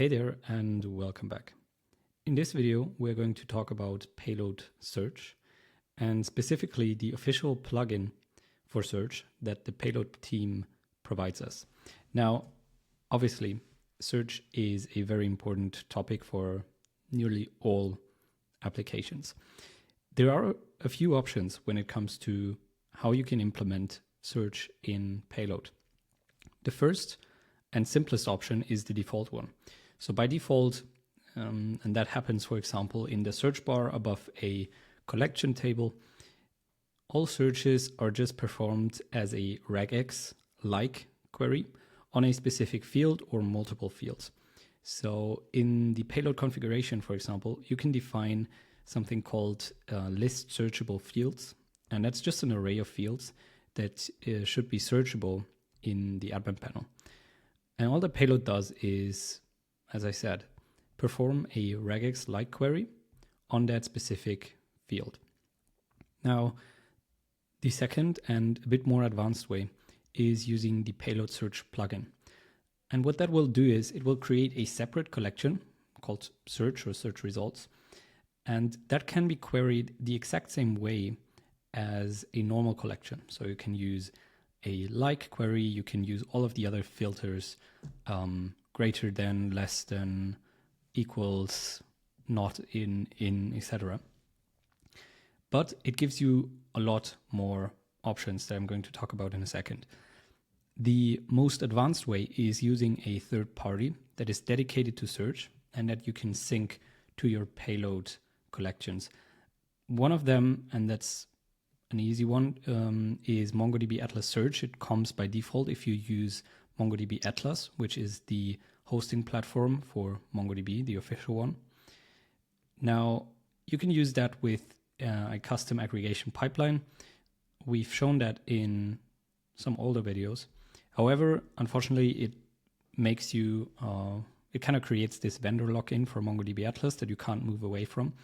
Hey there and welcome back. In this video, we're going to talk about Payload Search and specifically the official plugin for search that the Payload team provides us. Now, obviously, search is a very important topic for nearly all applications. There are a few options when it comes to how you can implement search in Payload. The first and simplest option is the default one. So by default, and that happens, for example, in the search bar above a collection table, all searches are just performed as a regex-like query on a specific field or multiple fields. So in the payload configuration, for example, you can define something called list searchable fields, and that's just an array of fields that should be searchable in the admin panel. And all the payload does is, as I said, perform a regex-like query on that specific field. Now, the second and a bit more advanced way is using the Payload Search Plugin. And what that will do is it will create a separate collection called search or search results. And that can be queried the exact same way as a normal collection. So you can use a like query, you can use all of the other filters, greater than, less than, equals, not in, etc. But it gives you a lot more options that I'm going to talk about in a second. The most advanced way is using a third party that is dedicated to search and that you can sync to your payload collections. One of them, and that's an easy one, is MongoDB Atlas Search. It comes by default if you use MongoDB Atlas, which is the hosting platform for MongoDB, the official one. Now, you can use that with a custom aggregation pipeline. We've shown that in some older videos. However, unfortunately, it makes you, it kind of creates this vendor lock-in for MongoDB Atlas that you can't move away from,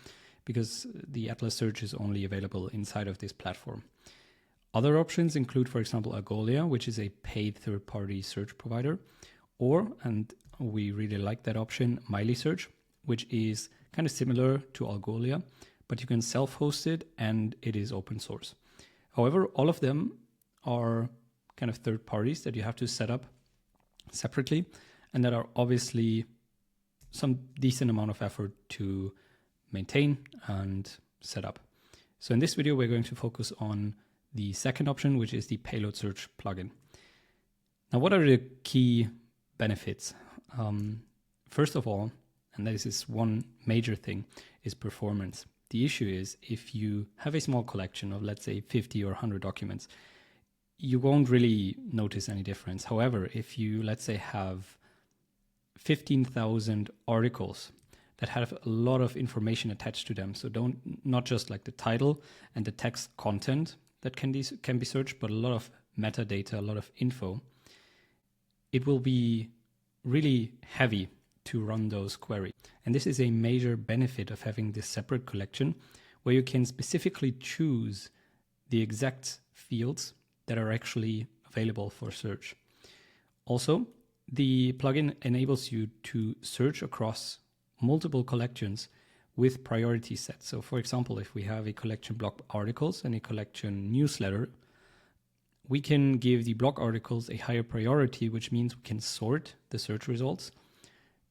because the Atlas search is only available inside of this platform. Other options include, for example, Algolia, which is a paid third-party search provider, or, and we really like that option, MileySearch, which is kind of similar to Algolia, but you can self-host it and it is open source. However, all of them are kind of third parties that you have to set up separately and that are obviously some decent amount of effort to maintain and set up. So in this video, we're going to focus on the second option, which is the Payload Search plugin. Now, what are the key benefits? First of all, and this is one major thing, is performance. The issue is if you have a small collection of, let's say, 50 or 100 documents, you won't really notice any difference. However, if you, let's say, have 15,000 articles that have a lot of information attached to them. So not just like the title and the text content that can be searched, but a lot of metadata, a lot of info. It will be really heavy to run those queries. And this is a major benefit of having this separate collection where you can specifically choose the exact fields that are actually available for search. Also, the plugin enables you to search across multiple collections with priority sets. So for example, if we have a collection blog articles and a collection newsletter, we can give the blog articles a higher priority, which means we can sort the search results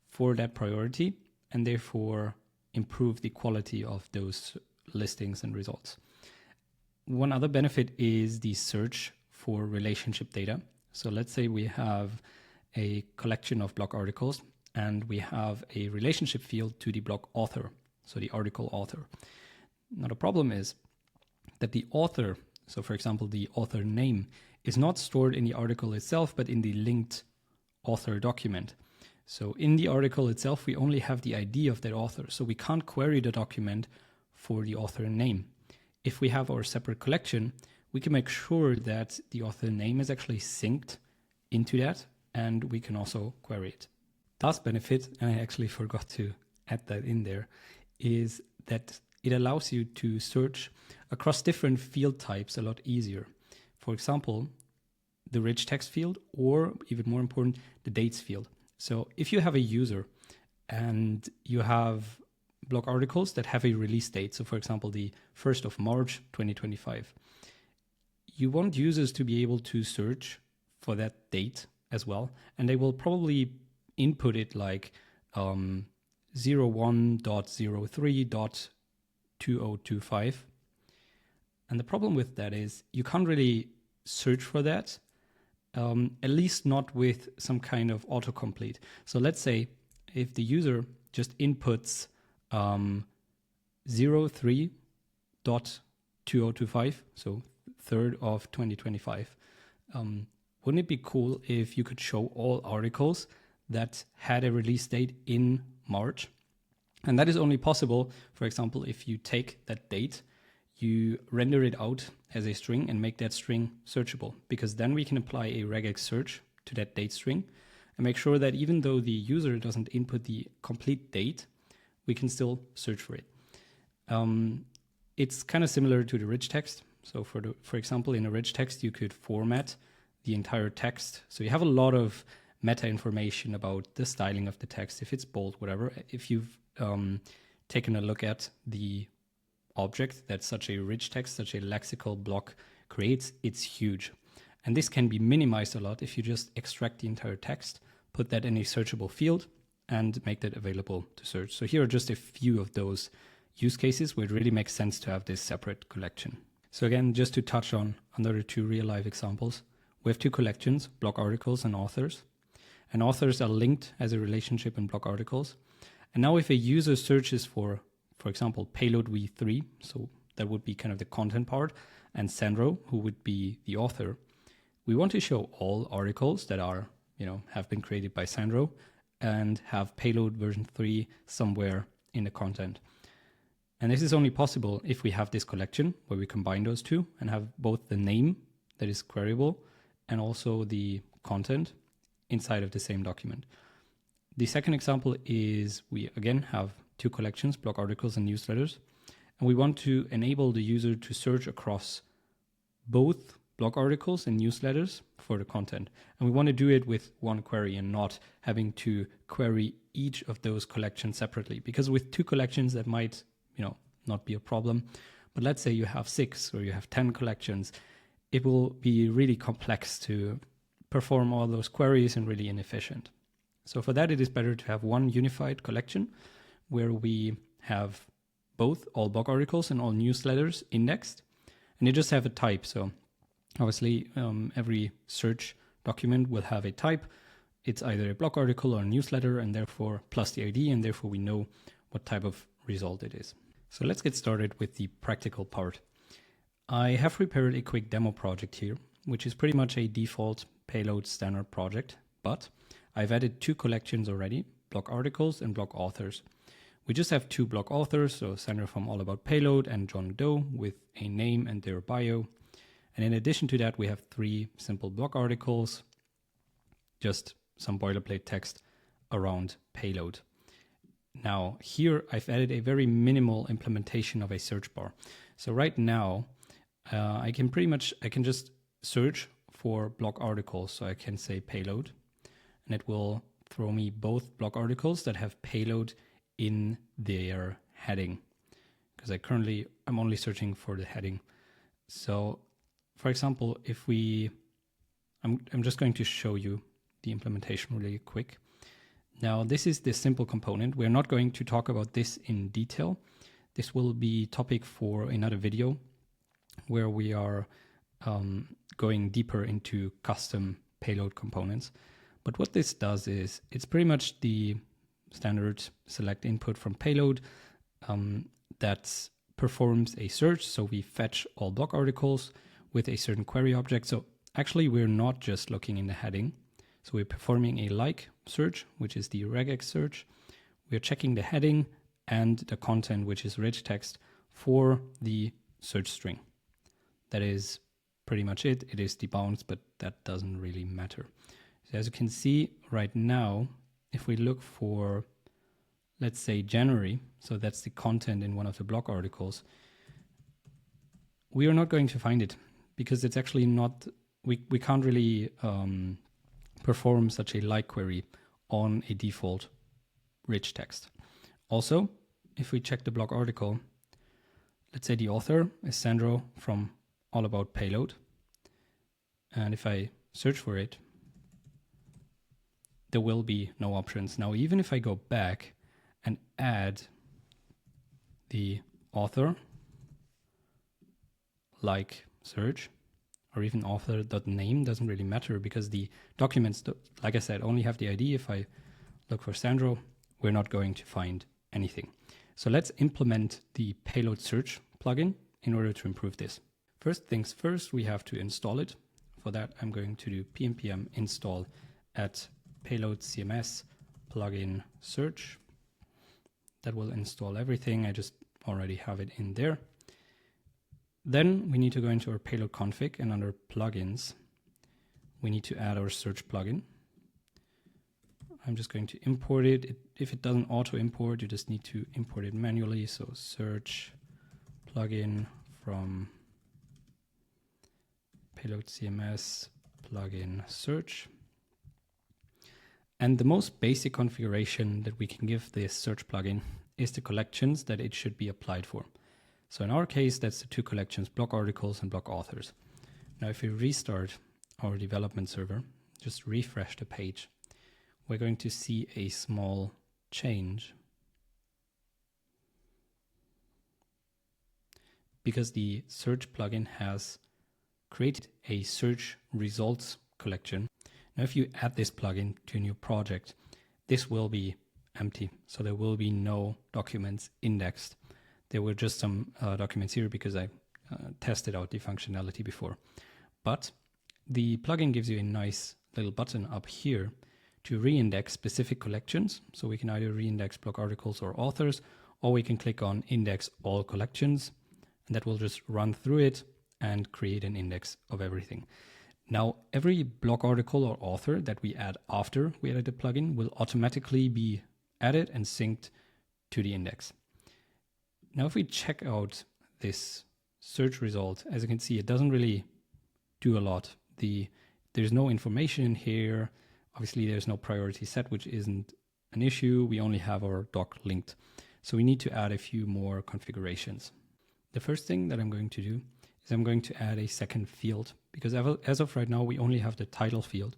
for that priority and therefore improve the quality of those listings and results. One other benefit is the search for relationship data. So let's say we have a collection of blog articles and we have a relationship field to the blog author, so the article author. Now the problem is that the author, so for example, the author name, is not stored in the article itself, but in the linked author document. So in the article itself, we only have the ID of that author, so we can't query the document for the author name. If we have our separate collection, we can make sure that the author name is actually synced into that, and we can also query it. Last benefit, and I actually forgot to add that in there, is that it allows you to search across different field types a lot easier. For example, the rich text field, or even more important, the dates field. So if you have a user and you have blog articles that have a release date. So for example, the 1st of March, 2025. You want users to be able to search for that date as well. And they will probably input it like 01.03.2025. And the problem with that is you can't really search for that, at least not with some kind of autocomplete. So let's say if the user just inputs 03.2025, so 3rd of 2025, wouldn't it be cool if you could show all articles that had a release date in March? And that is only possible, for example, if you take that date, you render it out as a string and make that string searchable, because then we can apply a regex search to that date string and make sure that even though the user doesn't input the complete date, we can still search for it. It's kind of similar to the rich text. So for example, in a rich text, you could format the entire text. So you have a lot of meta information about the styling of the text, if it's bold, whatever. If you've taken a look at the object that such a rich text, such a lexical block creates, it's huge. And this can be minimized a lot if you just extract the entire text, put that in a searchable field, and make that available to search. So here are just a few of those use cases where it really makes sense to have this separate collection. So again, just to touch on another 2 real-life examples, we have 2 collections, blog articles and authors. And authors are linked as a relationship in blog articles. And now if a user searches for example, Payload v3, so that would be kind of the content part, and Sandro, who would be the author, we want to show all articles that are, have been created by Sandro and have Payload version 3 somewhere in the content. And this is only possible if we have this collection where we combine those two and have both the name that is queryable and also the content inside of the same document. The second example is we again have 2 collections, blog articles and newsletters, and we want to enable the user to search across both blog articles and newsletters for the content. And we want to do it with one query and not having to query each of those collections separately, because with 2 collections that might not be a problem. But let's say you have 6 or you have 10 collections, it will be really complex to perform all those queries and really inefficient. So for that, it is better to have one unified collection where we have both all blog articles and all newsletters indexed, and you just have a type. So obviously every search document will have a type. It's either a blog article or a newsletter, and therefore plus the ID, and therefore we know what type of result it is. So let's get started with the practical part. I have prepared a quick demo project here, which is pretty much a default Payload standard project, but I've added 2 collections already, blog articles and blog authors. We just have 2 blog authors, so Sandra from All About Payload and John Doe with a name and their bio. And in addition to that, we have 3 simple blog articles, just some boilerplate text around Payload. Now here I've added a very minimal implementation of a search bar. So right now I can just search for blog articles. So I can say Payload, and it will throw me both blog articles that have Payload in their heading, because I'm only searching for the heading. So for example, I'm just going to show you the implementation really quick. Now this is the simple component. We're not going to talk about this in detail. This will be topic for another video where we are going deeper into custom Payload components. But what this does is it's pretty much the standard select input from Payload that performs a search. So we fetch all blog articles with a certain query object. So actually we're not just looking in the heading. So we're performing a like search, which is the regex search. We're checking the heading and the content, which is rich text, for the search string. That is pretty much it. It is debounds, but that doesn't really matter. So as you can see right now, if we look for, let's say, January, so that's the content in one of the blog articles, we are not going to find it because it's actually not, we can't really perform such a like query on a default rich text. Also, if we check the blog article, let's say the author is Sandro from All About Payload. And if I search for it, there will be no options. Now, even if I go back and add the author, like search, or even author.name, doesn't really matter because the documents, like I said, only have the ID. If I look for Sandro, we're not going to find anything. So let's implement the Payload Search plugin in order to improve this. First things first, we have to install it. For that, I'm going to do pnpm install at Payload CMS plugin search. That will install everything. I just already have it in there. Then we need to go into our payload config, and under plugins, we need to add our search plugin. I'm just going to import it. If it doesn't auto import, you just need to import it manually. So search plugin from Payload CMS plugin search. And the most basic configuration that we can give this search plugin is the collections that it should be applied for. So in our case, that's the two collections, blog articles and blog authors. Now, if we restart our development server, just refresh the page, we're going to see a small change because the search plugin has created a search results collection. Now, if you add this plugin to a new project, this will be empty. So there will be no documents indexed. There were just some documents here because I tested out the functionality before. But the plugin gives you a nice little button up here to reindex specific collections. So we can either reindex blog articles or authors, or we can click on index all collections, and that will just run through it and create an index of everything. Now, every blog article or author that we add after we added the plugin will automatically be added and synced to the index. Now, if we check out this search result, as you can see, it doesn't really do a lot. There's no information in here. Obviously, there's no priority set, which isn't an issue. We only have our doc linked. So we need to add a few more configurations. The first thing that I'm going to do is I'm going to add a second field, because as of right now, we only have the title field.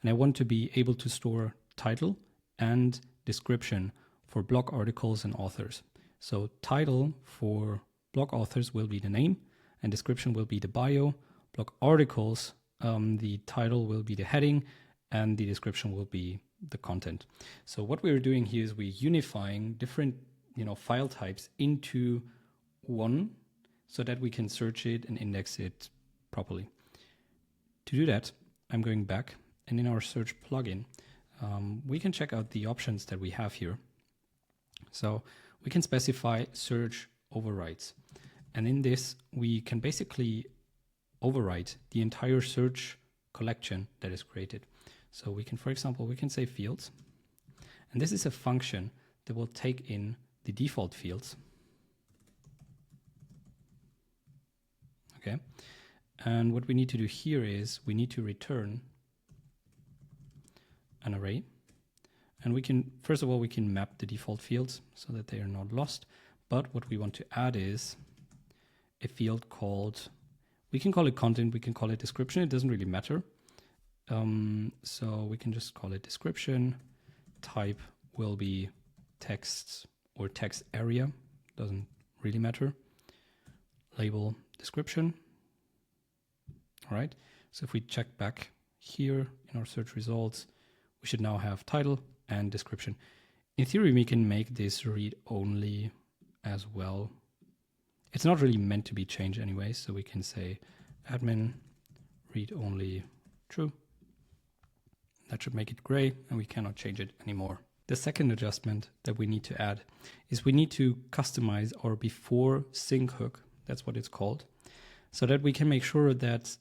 And I want to be able to store title and description for blog articles and authors. So title for blog authors will be the name, and description will be the bio. Blog articles, the title will be the heading, and the description will be the content. So what we're doing here is we're unifying different file types into one so that we can search it and index it properly. To do that, I'm going back, and in our search plugin, we can check out the options that we have here. So we can specify search overwrites. And in this, we can basically overwrite the entire search collection that is created. So we can, for example, we can say fields. And this is a function that will take in the default fields. Okay. And what we need to do here is we need to return an array. And we can, first of all, we can map the default fields so that they are not lost. But what we want to add is a field called, we can call it content, we can call it description. It doesn't really matter. So we can just call it description. Type will be text or text area. Doesn't really matter. Label description. All right. So if we check back here in our search results, we should now have title and description. In theory, we can make this read only as well. It's not really meant to be changed anyway, so we can say admin read only true. That should make it gray, and we cannot change it anymore. The second adjustment that we need to add is we need to customize our before sync hook, that's what it's called, so that we can make sure that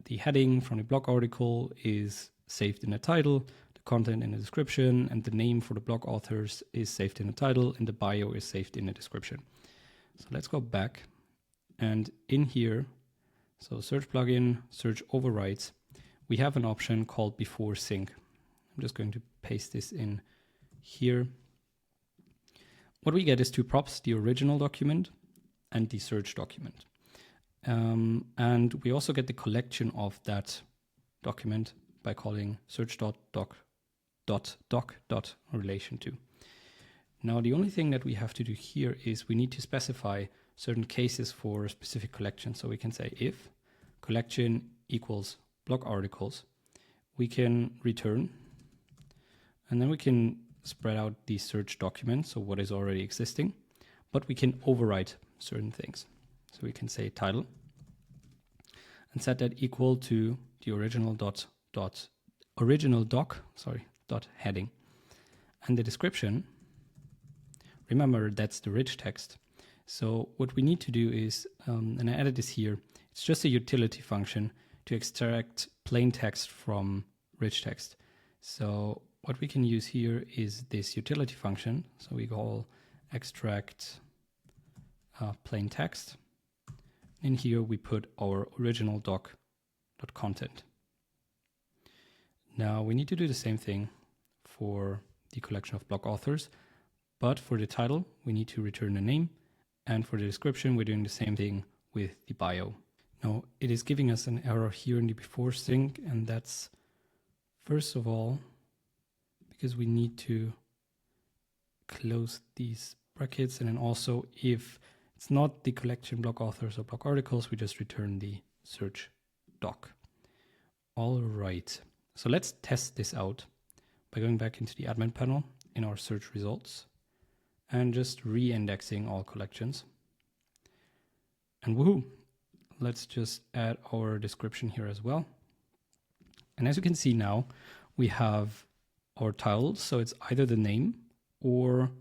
the heading from the blog article is saved in the title, the content in the description, and the name for the blog authors is saved in the title, and the bio is saved in the description. So let's go back, and in here, so search plugin, search overwrites, we have an option called before sync. I'm just going to paste this in here. what we get is two props, the original document and the search document. And we also get the collection of that document by calling search.doc.relation_to. Now, the only thing that we have to do here is we need to specify certain cases for a specific collection. So we can say if collection equals blog articles, we can return, and then we can spread out the search document, so what is already existing, but we can overwrite certain things. So we can say title and set that equal to the original doc heading, and the description. Remember, that's the rich text. So what we need to do is, and I added this here, it's just a utility function to extract plain text from rich text. So what we can use here is this utility function. So we call extract plain text. In here we put our original doc.content. Now we need to do the same thing for the collection of blog authors, but for the title we need to return the name, and for the description we're doing the same thing with the bio. Now it is giving us an error here in the before sync, and that's first of all because we need to close these brackets, and then also if it's not the collection blog authors or blog articles, we just return the search doc. All right, so let's test this out by going back into the admin panel in our search results and just re-indexing all collections. And woohoo, let's just add our description here as well. And as you can see now, we have our title, so it's either the name or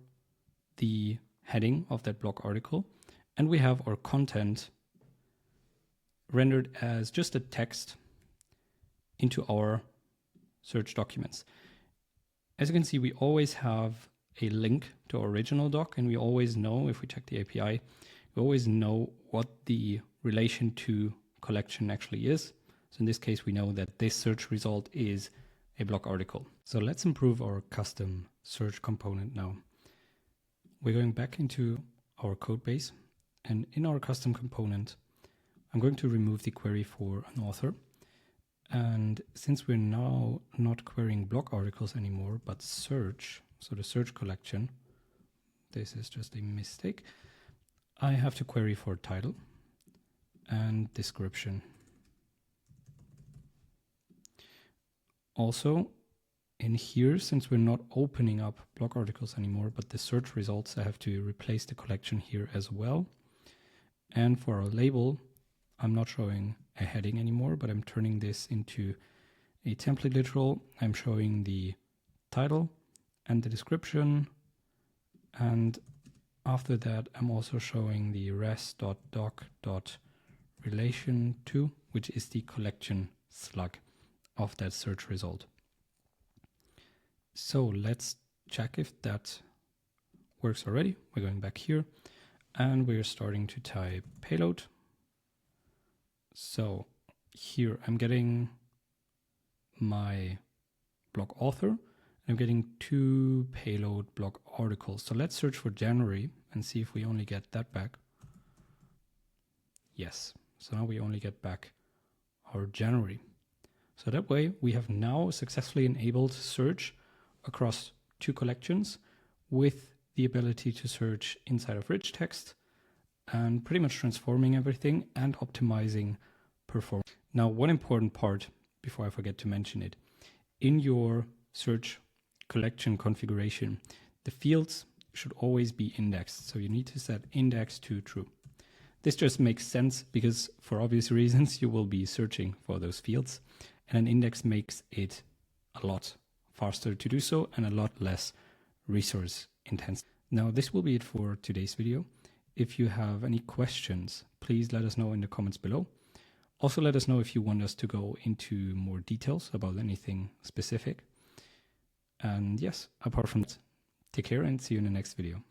the heading of that blog article. And we have our content rendered as just a text into our search documents. As you can see, we always have a link to our original doc, and we always know, if we check the API, we always know what the relation to collection actually is. So in this case, we know that this search result is a blog article. So let's improve our custom search component now. We're going back into our code base, and in our custom component, I'm going to remove the query for an author. And since we're now not querying blog articles anymore, but search, so the search collection, this is just a mistake, I have to query for title and description. Also, in here, since we're not opening up blog articles anymore, but the search results, I have to replace the collection here as well. And for our label, I'm not showing a heading anymore, but I'm turning this into a template literal. I'm showing the title and the description. And after that, I'm also showing the res.doc.relation_to, which is the collection slug of that search result. So let's check if that works already. We're going back here and we're starting to type payload. So here I'm getting my blog author, and I'm getting 2 payload blog articles. So let's search for January and see if we only get that back. Yes, so now we only get back our January. So that way we have now successfully enabled search across 2 collections with the ability to search inside of rich text and pretty much transforming everything and optimizing performance. Now, one important part, before I forget to mention it, in your search collection configuration, the fields should always be indexed. So you need to set index to true. This just makes sense because for obvious reasons, you will be searching for those fields, and an index makes it a lot faster to do so and a lot less resource intensive. Now, this will be it for today's video. If you have any questions, please let us know in the comments below. Also, let us know if you want us to go into more details about anything specific. And yes, apart from that, take care and see you in the next video.